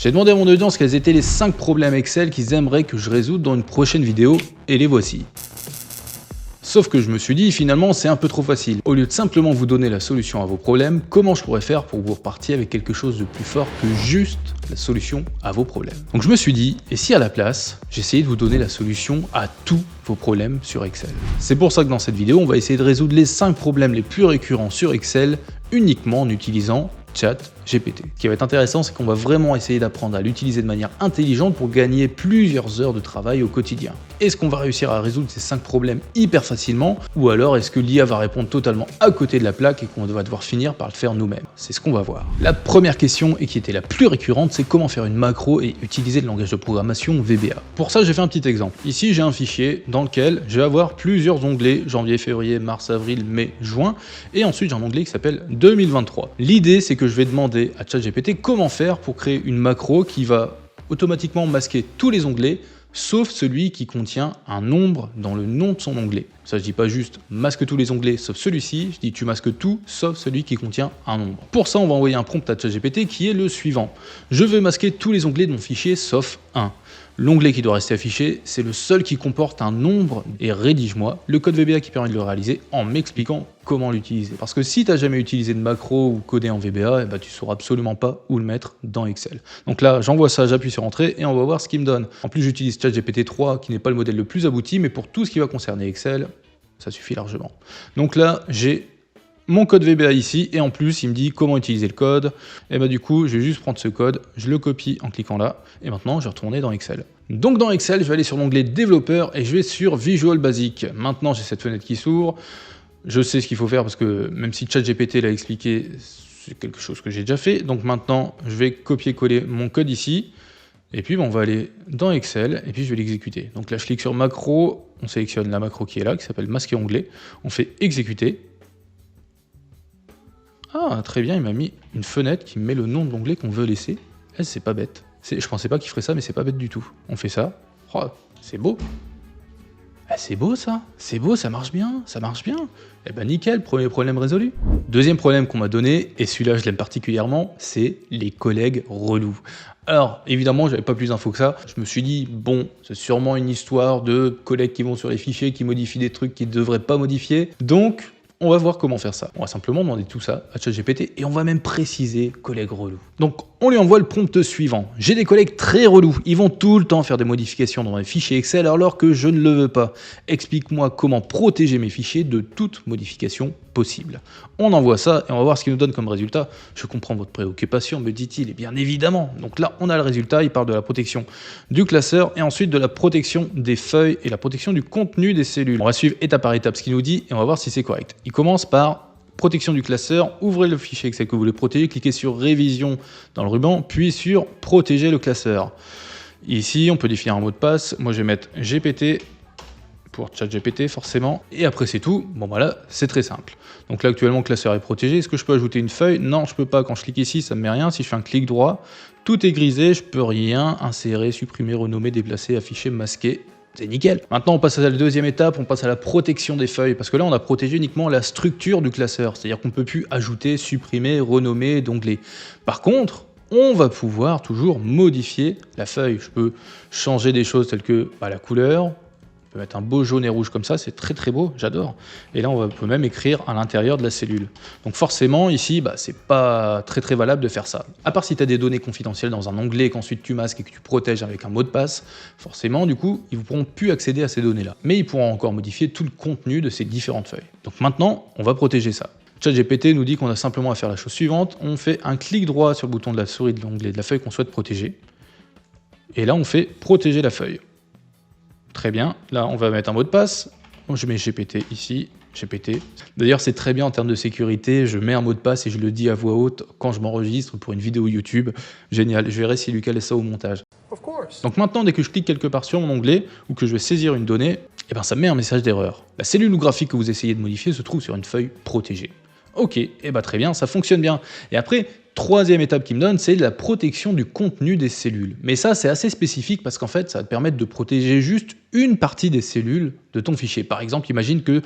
J'ai demandé à mon audience quels étaient les 5 problèmes Excel qu'ils aimeraient que je résoudre dans une prochaine vidéo, et les voici. Sauf que je me suis dit, finalement, c'est un peu trop facile. Au lieu de simplement vous donner la solution à vos problèmes, comment je pourrais faire pour que vous repartiez avec quelque chose de plus fort que juste la solution à vos problèmes? Donc je me suis dit, et si à la place, j'essayais de vous donner la solution à tous vos problèmes sur Excel? C'est pour ça que dans cette vidéo, on va essayer de résoudre les 5 problèmes les plus récurrents sur Excel uniquement en utilisant ChatGPT. Ce qui va être intéressant, c'est qu'on va vraiment essayer d'apprendre à l'utiliser de manière intelligente pour gagner plusieurs heures de travail au quotidien. Est-ce qu'on va réussir à résoudre ces 5 problèmes hyper facilement, ou alors est-ce que l'IA va répondre totalement à côté de la plaque et qu'on va devoir finir par le faire nous-mêmes? C'est ce qu'on va voir. La première question, et qui était la plus récurrente, c'est comment faire une macro et utiliser le langage de programmation VBA. Pour ça, j'ai fait un petit exemple. Ici, j'ai un fichier dans lequel je vais avoir plusieurs onglets, janvier, février, mars, avril, mai, juin, et ensuite j'ai un onglet qui s'appelle 2023. L'idée, c'est que je vais demander à ChatGPT comment faire pour créer une macro qui va automatiquement masquer tous les onglets sauf celui qui contient un nombre dans le nom de son onglet. Ça, je dis pas juste masque tous les onglets sauf celui-ci, je dis tu masques tout sauf celui qui contient un nombre. Pour ça, on va envoyer un prompt à ChatGPT qui est le suivant. Je veux masquer tous les onglets de mon fichier sauf un. L'onglet qui doit rester affiché, c'est le seul qui comporte un nombre et rédige-moi le code VBA qui permet de le réaliser en m'expliquant comment l'utiliser. Parce que si tu n'as jamais utilisé de macro ou codé en VBA, tu ne sauras absolument pas où le mettre dans Excel. Donc là, j'envoie ça, j'appuie sur Entrée et on va voir ce qu'il me donne. En plus, j'utilise ChatGPT 3 qui n'est pas le modèle le plus abouti, mais pour tout ce qui va concerner Excel, ça suffit largement. Donc là, j'ai mon code VBA ici, et en plus, il me dit comment utiliser le code. Et du coup, je vais juste prendre ce code, je le copie en cliquant là, et maintenant, je vais retourner dans Excel. Donc dans Excel, je vais aller sur l'onglet développeur, et je vais sur Visual Basic. Maintenant, j'ai cette fenêtre qui s'ouvre. Je sais ce qu'il faut faire, parce que même si ChatGPT l'a expliqué, c'est quelque chose que j'ai déjà fait. Donc maintenant, je vais copier-coller mon code ici, et puis on va aller dans Excel, et puis je vais l'exécuter. Donc là, je clique sur macro, on sélectionne la macro qui est là, qui s'appelle masquer onglet. On fait exécuter. Ah, très bien, il m'a mis une fenêtre qui met le nom de l'onglet qu'on veut laisser. C'est pas bête. Je pensais pas qu'il ferait ça, mais c'est pas bête du tout. On fait ça. Oh, c'est beau. Ah, c'est beau ça. C'est beau, ça marche bien. Ça marche bien. Nickel, premier problème résolu. Deuxième problème qu'on m'a donné, et celui-là je l'aime particulièrement, c'est les collègues relous. Alors, évidemment, j'avais pas plus d'infos que ça. Je me suis dit, bon, c'est sûrement une histoire de collègues qui vont sur les fichiers, qui modifient des trucs qu'ils ne devraient pas modifier. Donc, on va voir comment faire ça. On va simplement demander tout ça à ChatGPT et on va même préciser collègues relous. Donc, on lui envoie le prompt suivant. J'ai des collègues très relous. Ils vont tout le temps faire des modifications dans les fichiers Excel alors que je ne le veux pas. Explique-moi comment protéger mes fichiers de toute modification possible. On envoie ça et on va voir ce qu'il nous donne comme résultat. Je comprends votre préoccupation, me dit-il, et bien évidemment. Donc là, on a le résultat. Il parle de la protection du classeur et ensuite de la protection des feuilles et la protection du contenu des cellules. On va suivre étape par étape ce qu'il nous dit et on va voir si c'est correct. Il commence par protection du classeur, ouvrez le fichier Excel que vous voulez protéger, cliquez sur révision dans le ruban, puis sur protéger le classeur. Ici, on peut définir un mot de passe. Moi, je vais mettre GPT pour ChatGPT forcément. Et après, c'est tout. Bon, voilà, c'est très simple. Donc là, actuellement, le classeur est protégé. Est-ce que je peux ajouter une feuille? Non, je peux pas. Quand je clique ici, ça me met rien. Si je fais un clic droit, tout est grisé. Je peux rien insérer, supprimer, renommer, déplacer, afficher, masquer. C'est nickel. Maintenant, on passe à la deuxième étape, on passe à la protection des feuilles, parce que là, on a protégé uniquement la structure du classeur, c'est-à-dire qu'on ne peut plus ajouter, supprimer, renommer d'onglets. Par contre, on va pouvoir toujours modifier la feuille. Je peux changer des choses telles que la couleur. On peut mettre un beau jaune et rouge comme ça, c'est très très beau, j'adore. Et là, on peut même écrire à l'intérieur de la cellule. Donc forcément, ici, c'est pas très très valable de faire ça. À part si tu as des données confidentielles dans un onglet qu'ensuite tu masques et que tu protèges avec un mot de passe, forcément, du coup, ils ne pourront plus accéder à ces données-là. Mais ils pourront encore modifier tout le contenu de ces différentes feuilles. Donc maintenant, on va protéger ça. ChatGPT nous dit qu'on a simplement à faire la chose suivante. On fait un clic droit sur le bouton de la souris de l'onglet de la feuille qu'on souhaite protéger. Et là, on fait protéger la feuille. Très bien, là on va mettre un mot de passe, je mets GPT ici, GPT. D'ailleurs c'est très bien en termes de sécurité, je mets un mot de passe et je le dis à voix haute quand je m'enregistre pour une vidéo YouTube. Génial, je verrai s'il lui cale ça au montage. Donc maintenant dès que je clique quelque part sur mon onglet ou que je vais saisir une donnée, ça me met un message d'erreur. La cellule ou graphique que vous essayez de modifier se trouve sur une feuille protégée. Ok, très bien, ça fonctionne bien. Et après, troisième étape qu'il me donne, c'est la protection du contenu des cellules. Mais ça, c'est assez spécifique parce qu'en fait, ça va te permettre de protéger juste une partie des cellules de ton fichier. Par exemple, imagine que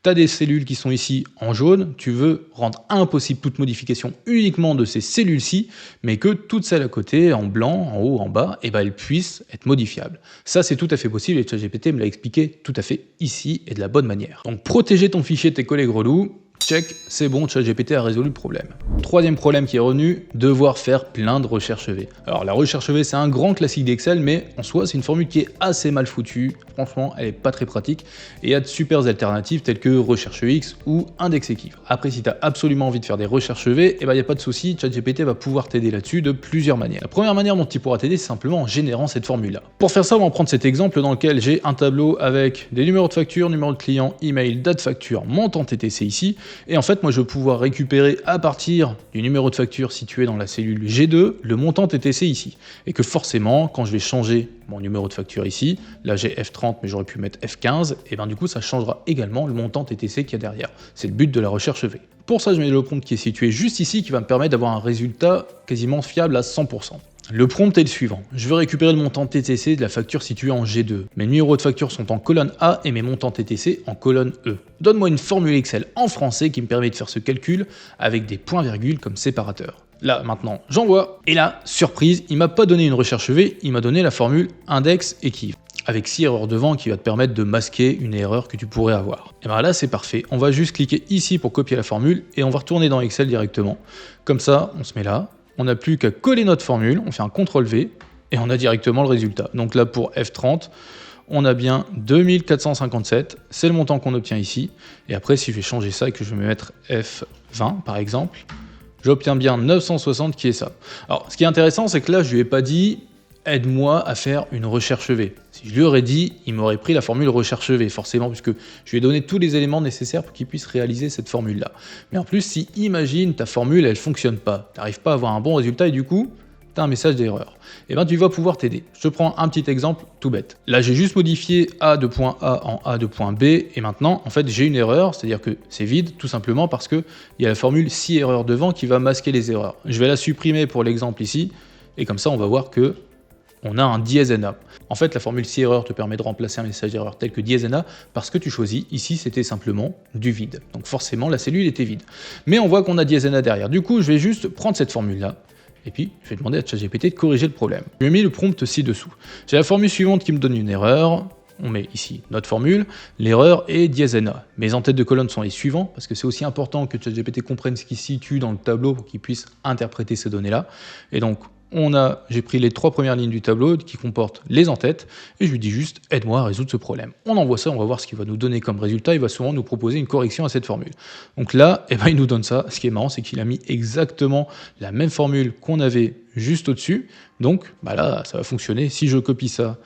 Tu as des cellules qui sont ici en jaune, tu veux rendre impossible toute modification uniquement de ces cellules-ci, mais que toutes celles à côté, en blanc, en haut, en bas, elles puissent être modifiables. Ça, c'est tout à fait possible et ChatGPT me l'a expliqué tout à fait ici et de la bonne manière. Donc, protéger ton fichier de tes collègues relous, check, c'est bon, ChatGPT a résolu le problème. Troisième problème qui est revenu, devoir faire plein de recherches V. Alors la recherche V, c'est un grand classique d'Excel, mais en soi, c'est une formule qui est assez mal foutue. Franchement, elle est pas très pratique. Et il y a de super alternatives telles que recherche X ou index équivalent. Après, si tu as absolument envie de faire des recherches V, il n'y a pas de souci, ChatGPT va pouvoir t'aider là-dessus de plusieurs manières. La première manière dont il pourra t'aider, c'est simplement en générant cette formule-là. Pour faire ça, on va prendre cet exemple dans lequel j'ai un tableau avec des numéros de facture, numéro de client, email, date facture, montant TTC ici. Et en fait, moi, je vais pouvoir récupérer à partir du numéro de facture situé dans la cellule G2, le montant TTC ici. Et que forcément, quand je vais changer mon numéro de facture ici, là j'ai F30, mais j'aurais pu mettre F15, et bien du coup, ça changera également le montant TTC qu'il y a derrière. C'est le but de la recherche V. Pour ça, je mets le prompt qui est situé juste ici, qui va me permettre d'avoir un résultat quasiment fiable à 100%. Le prompt est le suivant. Je veux récupérer le montant TTC de la facture située en G2. Mes numéros de facture sont en colonne A et mes montants TTC en colonne E. Donne-moi une formule Excel en français qui me permet de faire ce calcul avec des points-virgules comme séparateurs. Là, maintenant, j'envoie. Et là, surprise, il m'a pas donné une recherche V, il m'a donné la formule index équivalent, avec 6 erreurs devant qui va te permettre de masquer une erreur que tu pourrais avoir. Et bien là, c'est parfait. On va juste cliquer ici pour copier la formule et on va retourner dans Excel directement. Comme ça, on se met là. On n'a plus qu'à coller notre formule, on fait un CTRL-V et on a directement le résultat. Donc là, pour F30, on a bien 2457, c'est le montant qu'on obtient ici. Et après, si je vais changer ça et que je vais mettre F20 par exemple, j'obtiens bien 960 qui est ça. Alors, ce qui est intéressant, c'est que là, je lui ai pas dit « aide-moi à faire une recherche V ». Si je lui aurais dit, il m'aurait pris la formule recherche V, forcément, puisque je lui ai donné tous les éléments nécessaires pour qu'il puisse réaliser cette formule-là. Mais en plus, si, imagine, ta formule, elle fonctionne pas, tu n'arrives pas à avoir un bon résultat et du coup, tu as un message d'erreur, et bien tu vas pouvoir t'aider. Je te prends un petit exemple tout bête. Là, j'ai juste modifié A de point A en A de point B, et maintenant, en fait, j'ai une erreur, c'est-à-dire que c'est vide, tout simplement parce qu'il y a la formule 6 erreurs devant qui va masquer les erreurs. Je vais la supprimer pour l'exemple ici, et comme ça, on va voir que on a un dièse NA. En fait, la formule 6 erreurs te permet de remplacer un message d'erreur tel que dièse NA parce que tu choisis, ici c'était simplement du vide. Donc forcément, la cellule était vide. Mais on voit qu'on a dièse NA derrière. Du coup, je vais juste prendre cette formule-là et puis je vais demander à ChatGPT de corriger le problème. Je lui ai mis le prompt ci-dessous. J'ai la formule suivante qui me donne une erreur. On met ici notre formule, l'erreur est dièse NA. Mes en-têtes de colonne sont les suivants, parce que c'est aussi important que ChatGPT comprenne ce qui se situe dans le tableau pour qu'il puisse interpréter ces données-là. Et donc, j'ai pris les 3 premières lignes du tableau qui comportent les en-têtes, et je lui dis juste « aide-moi à résoudre ce problème ». On envoie ça, on va voir ce qu'il va nous donner comme résultat, il va souvent nous proposer une correction à cette formule. Donc là, il nous donne ça. Ce qui est marrant, c'est qu'il a mis exactement la même formule qu'on avait juste au-dessus. Donc là, ça va fonctionner. Si je copie ça,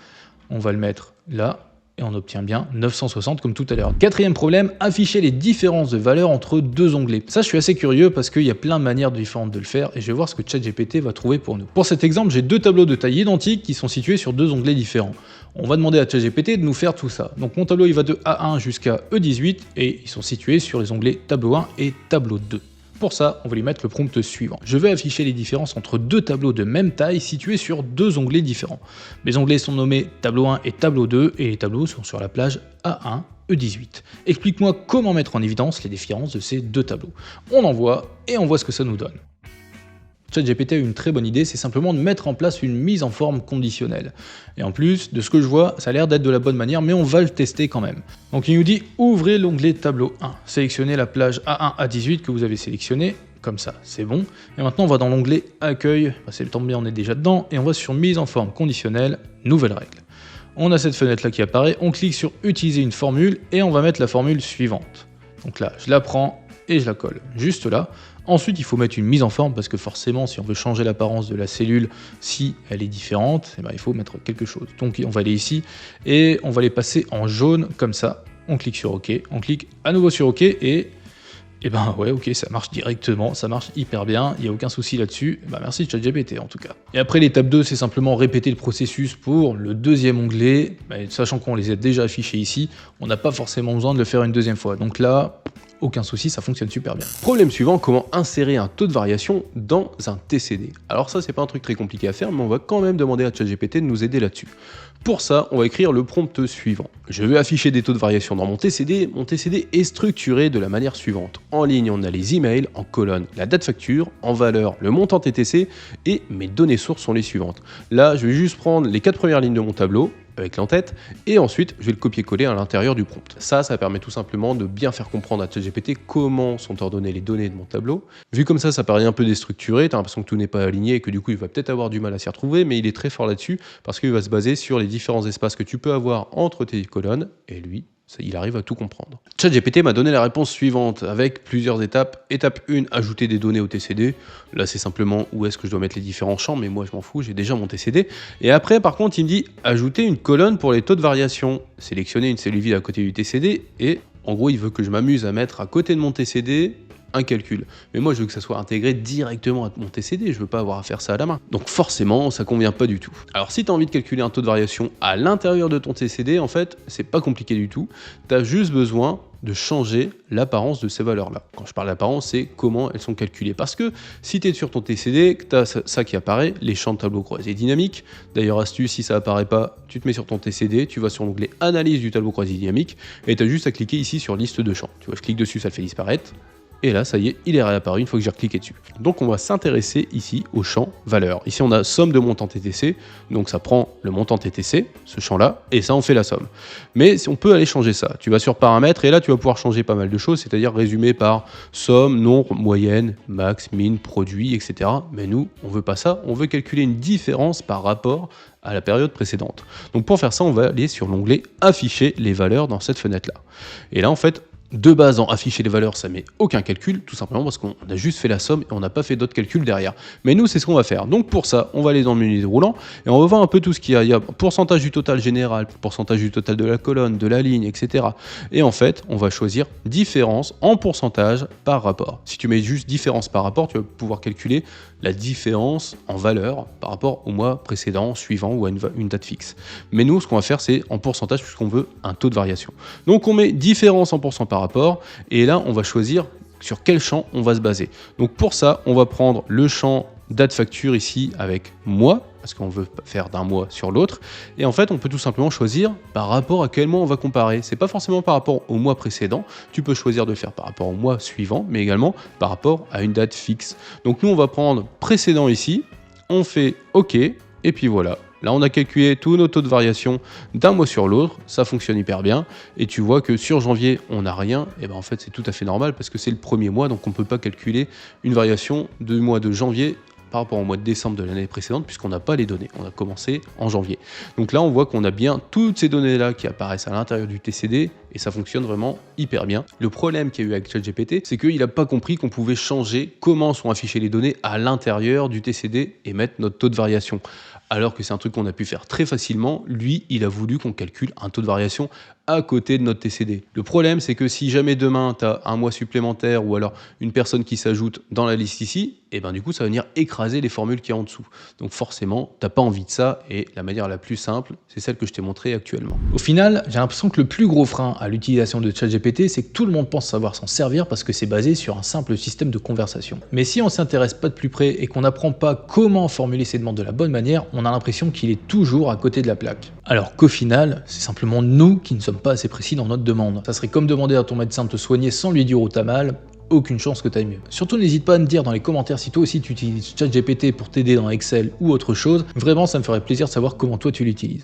on va le mettre là, et on obtient bien 960 comme tout à l'heure. Quatrième problème, afficher les différences de valeurs entre 2 onglets. Ça, je suis assez curieux parce qu'il y a plein de manières différentes de le faire et je vais voir ce que ChatGPT va trouver pour nous. Pour cet exemple, j'ai 2 tableaux de taille identique qui sont situés sur 2 onglets différents. On va demander à ChatGPT de nous faire tout ça. Donc mon tableau, il va de A1 jusqu'à E18 et ils sont situés sur les onglets tableau 1 et tableau 2. Pour ça, on va lui mettre le prompt suivant. Je vais afficher les différences entre 2 tableaux de même taille situés sur 2 onglets différents. Mes onglets sont nommés tableau 1 et tableau 2 et les tableaux sont sur la plage A1, E18. Explique-moi comment mettre en évidence les différences de ces 2 tableaux. On envoie et on voit ce que ça nous donne. ChatGPT a eu une très bonne idée, c'est simplement de mettre en place une mise en forme conditionnelle. Et en plus, de ce que je vois, ça a l'air d'être de la bonne manière, mais on va le tester quand même. Donc il nous dit « Ouvrez l'onglet tableau 1 ». Sélectionnez la plage A1 à 18 que vous avez sélectionnée, comme ça, c'est bon. Et maintenant, on va dans l'onglet « Accueil », c'est le temps bien, on est déjà dedans, et on va sur « Mise en forme conditionnelle », nouvelle règle. On a cette fenêtre-là qui apparaît, on clique sur « Utiliser une formule » et on va mettre la formule suivante. Donc là, je la prends et je la colle juste là. Ensuite, il faut mettre une mise en forme parce que forcément, si on veut changer l'apparence de la cellule, si elle est différente, il faut mettre quelque chose. Donc, on va aller ici et on va les passer en jaune comme ça. On clique sur OK, on clique à nouveau sur OK et ouais, OK, ça marche directement, ça marche hyper bien, il n'y a aucun souci là-dessus. Merci ChatGPT en tout cas. Et après, l'étape 2, c'est simplement répéter le processus pour le deuxième onglet. Sachant qu'on les a déjà affichés ici, on n'a pas forcément besoin de le faire une deuxième fois. Donc là, aucun souci, ça fonctionne super bien. Problème suivant, comment insérer un taux de variation dans un TCD. Alors ça, c'est pas un truc très compliqué à faire, mais on va quand même demander à ChatGPT de nous aider là-dessus. Pour ça, on va écrire le prompt suivant. Je veux afficher des taux de variation dans mon TCD. Mon TCD est structuré de la manière suivante. En ligne, on a les emails, en colonne, la date facture, en valeur, le montant TTC, et mes données sources sont les suivantes. Là, je vais juste prendre les 4 premières lignes de mon tableau, avec l'entête, et ensuite je vais le copier-coller à l'intérieur du prompt. Ça permet tout simplement de bien faire comprendre à ChatGPT comment sont ordonnées les données de mon tableau. Vu comme ça paraît un peu déstructuré, t'as l'impression que tout n'est pas aligné et que du coup il va peut-être avoir du mal à s'y retrouver, mais il est très fort là-dessus parce qu'il va se baser sur les différents espaces que tu peux avoir entre tes colonnes, et lui, il arrive à tout comprendre. ChatGPT m'a donné la réponse suivante avec plusieurs étapes. Étape 1, ajouter des données au TCD. Là, c'est simplement où est-ce que je dois mettre les différents champs, mais moi, je m'en fous, j'ai déjà mon TCD. Et après, par contre, il me dit ajouter une colonne pour les taux de variation. Sélectionner une cellule vide à côté du TCD et en gros, il veut que je m'amuse à mettre à côté de mon TCD un calcul. Mais moi, je veux que ça soit intégré directement à mon TCD, je veux pas avoir à faire ça à la main. Donc forcément, ça convient pas du tout. Alors si tu as envie de calculer un taux de variation à l'intérieur de ton TCD, en fait, c'est pas compliqué du tout. Tu as juste besoin de changer l'apparence de ces valeurs-là. Quand je parle d'apparence, c'est comment elles sont calculées. Parce que si tu es sur ton TCD, tu as ça qui apparaît, les champs de tableau croisé dynamique. D'ailleurs, astuce, si ça apparaît pas, tu te mets sur ton TCD, tu vas sur l'onglet analyse du tableau croisé dynamique et tu as juste à cliquer ici sur liste de champs. Tu vois, je clique dessus, ça le fait disparaître. Et là, ça y est, il est réapparu une fois que j'ai recliqué dessus. Donc on va s'intéresser ici au champ valeur. Ici, on a somme de montant TTC, donc ça prend le montant TTC, ce champ-là, et ça en fait la somme. Mais on peut aller changer ça. Tu vas sur paramètres, et là, tu vas pouvoir changer pas mal de choses, c'est-à-dire résumer par somme, nombre, moyenne, max, min, produit, etc. Mais nous, on veut pas ça, on veut calculer une différence par rapport à la période précédente. Donc pour faire ça, on va aller sur l'onglet afficher les valeurs dans cette fenêtre-là. Et là, en fait, de base, en afficher les valeurs, ça met aucun calcul, tout simplement parce qu'on a juste fait la somme et on n'a pas fait d'autres calculs derrière. Mais nous, c'est ce qu'on va faire. Donc pour ça, on va aller dans le menu déroulant et on va voir un peu tout ce qu'il y a. Il y a pourcentage du total général, pourcentage du total de la colonne, de la ligne, etc. Et en fait, on va choisir différence en pourcentage par rapport. Si tu mets juste différence par rapport, tu vas pouvoir calculer la différence en valeur par rapport au mois précédent, suivant ou à une date fixe. Mais nous, ce qu'on va faire, c'est en pourcentage puisqu'on veut un taux de variation. Donc on met différence en pourcent par rapport et là, on va choisir sur quel champ on va se baser. Donc pour ça, on va prendre le champ date facture ici avec mois, parce qu'on veut faire d'un mois sur l'autre. Et en fait, on peut tout simplement choisir par rapport à quel mois on va comparer. C'est pas forcément par rapport au mois précédent. Tu peux choisir de le faire par rapport au mois suivant, mais également par rapport à une date fixe. Donc nous, on va prendre précédent ici. On fait OK. Et puis voilà. Là, on a calculé tous nos taux de variation d'un mois sur l'autre. Ça fonctionne hyper bien. Et tu vois que sur janvier, on n'a rien. Et ben en fait, c'est tout à fait normal parce que c'est le premier mois. Donc, on ne peut pas calculer une variation du mois de janvier par rapport au mois de décembre de l'année précédente puisqu'on n'a pas les données. On a commencé en janvier. Donc là, on voit qu'on a bien toutes ces données-là qui apparaissent à l'intérieur du TCD et ça fonctionne vraiment hyper bien. Le problème qu'il y a eu avec ChatGPT, c'est qu'il n'a pas compris qu'on pouvait changer comment sont affichées les données à l'intérieur du TCD et mettre notre taux de variation. Alors que c'est un truc qu'on a pu faire très facilement, lui, il a voulu qu'on calcule un taux de variation à côté de notre TCD. Le problème, c'est que si jamais demain, tu as un mois supplémentaire ou alors une personne qui s'ajoute dans la liste ici, et ben du coup, ça va venir écraser les formules qu'il y a en dessous. Donc forcément, tu n'as pas envie de ça et la manière la plus simple, c'est celle que je t'ai montrée actuellement. Au final, j'ai l'impression que le plus gros frein à l'utilisation de ChatGPT, c'est que tout le monde pense savoir s'en servir parce que c'est basé sur un simple système de conversation. Mais si on ne s'intéresse pas de plus près et qu'on n'apprend pas comment formuler ses demandes de la bonne manière, on a l'impression qu'il est toujours à côté de la plaque. Alors qu'au final, c'est simplement nous qui ne sommes pas assez précis dans notre demande. Ça serait comme demander à ton médecin de te soigner sans lui dire où t'as mal, aucune chance que t'ailles mieux. Surtout n'hésite pas à me dire dans les commentaires si toi aussi tu utilises ChatGPT pour t'aider dans Excel ou autre chose, vraiment ça me ferait plaisir de savoir comment toi tu l'utilises.